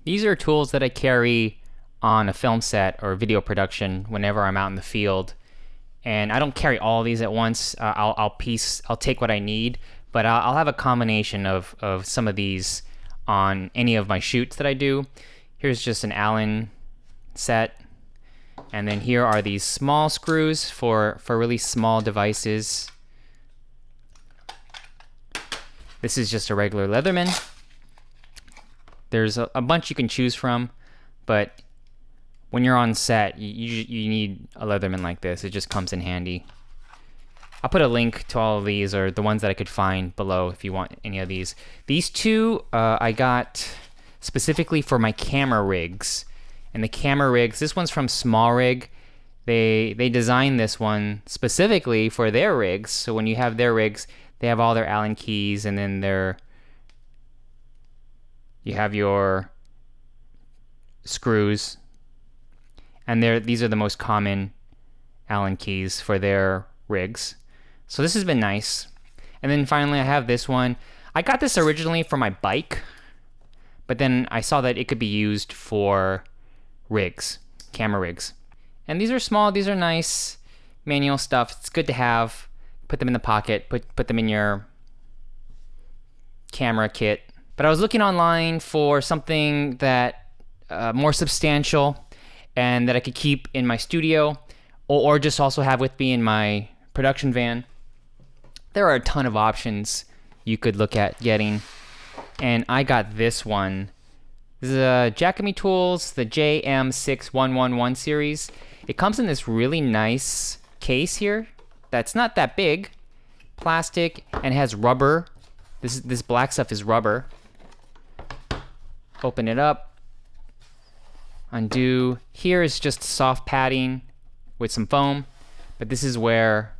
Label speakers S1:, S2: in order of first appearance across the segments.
S1: These are tools that I carry on a film set or video production whenever I'm out in the field. And I don't carry all of these at once. I'll take what I need, but I'll have a combination of some of these on any of my shoots that I do. Here's just an Allen set. And then here are these small screws for really small devices. This is just a regular Leatherman. There's a bunch you can choose from, but when you're on set, you need a Leatherman like this. It just comes in handy. I'll put a link to all of these, or the ones that I could find below if you want any of these. These two I got specifically for my camera rigs. And the camera rigs, this one's from Small Rig. They designed this one specifically for their rigs. So when you have their rigs, they have all their Allen keys, and then you have your screws. And these are the most common Allen keys for their rigs. So this has been nice. And then finally I have this one. I got this originally for my bike, but then I saw that it could be used for rigs, camera rigs. And these are small, these are nice manual stuff. It's good to have. Put them in the pocket, put them in your camera kit. But I was looking online for something that more substantial and that I could keep in my studio or just also have with me in my production van. There are a ton of options you could look at getting, and I got this one. This is a JAKEMY Tools, the JM6111 series. It comes in this really nice case here that's not that big, plastic, and has rubber. This black stuff is rubber. Open it up, undo. Here is just soft padding with some foam, but this is where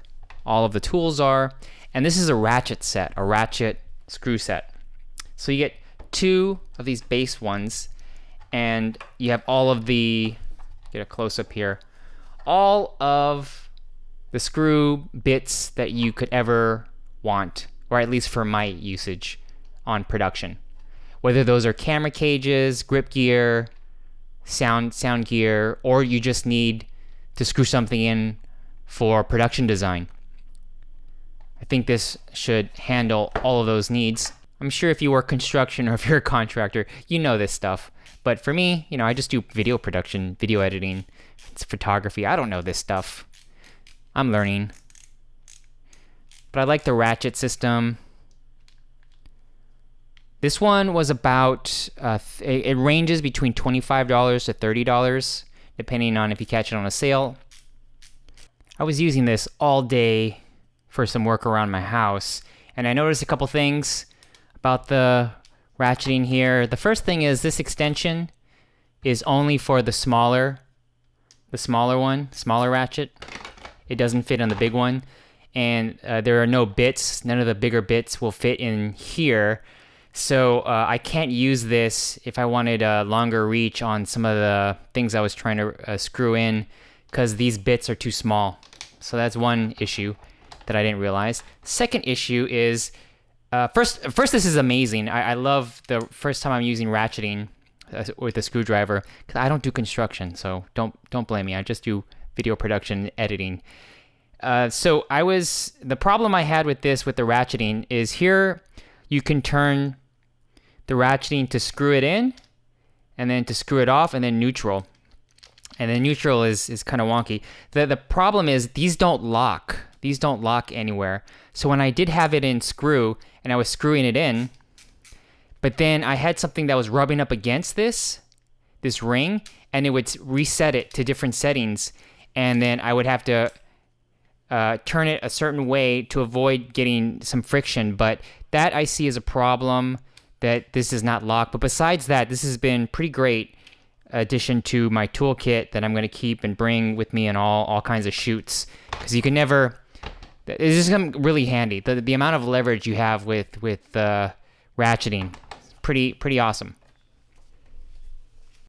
S1: all of the tools are. And this is a ratchet set, a ratchet screw set. So you get two of these base ones, and you have all of get a close up here, all of the screw bits that you could ever want, or at least for my usage on production. Whether those are camera cages, grip gear, sound gear, or you just need to screw something in for production design. I think this should handle all of those needs. I'm sure if you work construction or if you're a contractor, you know this stuff. But for me, I just do video production, video editing, it's photography. I don't know this stuff. I'm learning. But I like the ratchet system. This one was about, it ranges between $25 to $30, depending on if you catch it on a sale. I was using this all day for some work around my house, and I noticed a couple things about the ratcheting here. The first thing is this extension is only for the smaller ratchet. It doesn't fit on the big one, and there are no bits. None of the bigger bits will fit in here. So I can't use this if I wanted a longer reach on some of the things I was trying to screw in, because these bits are too small. So that's one issue that I didn't realize. Second issue is, first this is amazing. I love the first time I'm using ratcheting with a screwdriver, because I don't do construction, so don't blame me. I just do video production editing. So the problem I had with this, with the ratcheting, is here you can turn the ratcheting to screw it in, and then to screw it off, and then neutral. And then neutral is kind of wonky. The problem is these don't lock. These don't lock anywhere. So when I did have it in screw, and I was screwing it in, but then I had something that was rubbing up against this ring, and it would reset it to different settings, and then I would have to turn it a certain way to avoid getting some friction. But that I see as a problem, that this is not locked. But besides that, this has been pretty great addition to my toolkit that I'm going to keep and bring with me in all kinds of shoots, because you can never. It's just really handy. The amount of leverage you have with ratcheting, pretty awesome.